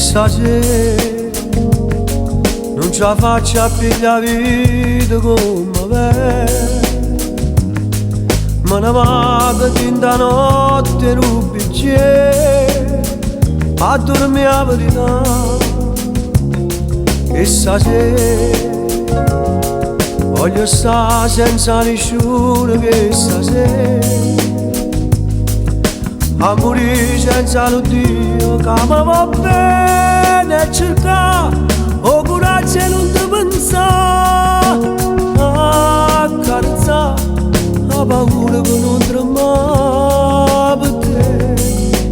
stasera non ce la faccio a pigliare vita come me. Me ne vado in da notte in un bicchiere a dormire la verità. E stasera voglio stare senza nessuno, che stasera a morire senza l'Iddio che mi va bene cercare o coraggio e non ti pensare a carezzare la paura che non trema per te,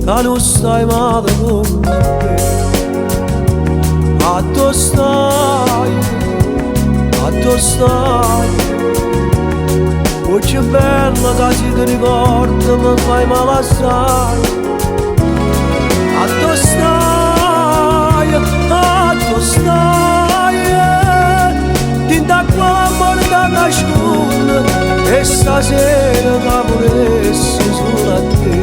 che non stai male con me. A tu stai, voce bella che si ti ricorda mi fai male assai. A tu stai, tinta qua amore da nascondere e stasera che volessi solo a te.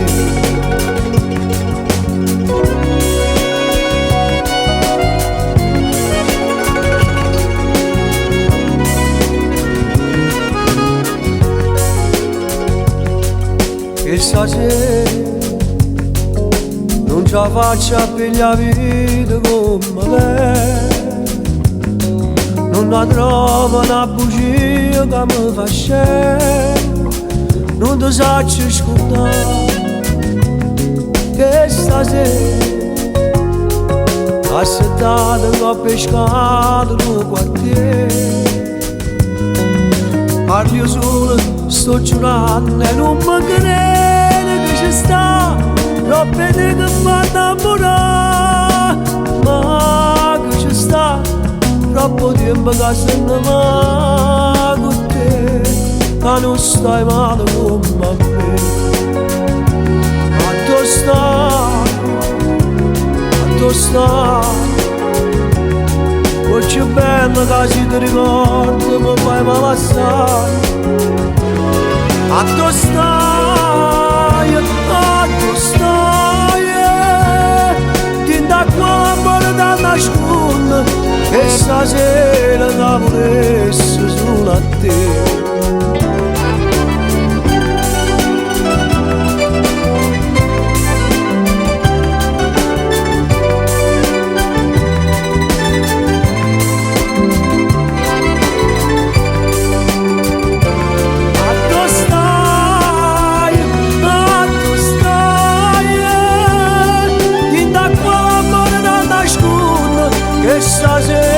E stasera non ce la faccio a pigliare vita come me. Non la trovo una bugia che mi fa scendere, non ti saccio scordare che stasera assettata che ho pescato nel quartiere. Parlo solo, sto giurando e non mi crede che ci sta troppe che mi fa innamorare, ma che ci sta troppo tempo che se ne va con te, che non stai male come a me. A tu stai, voce bella che si ti ricorda mi fai male assai. A tu stai, tinta qua amore da nascondere e stasera che volessi solo a te. Stasera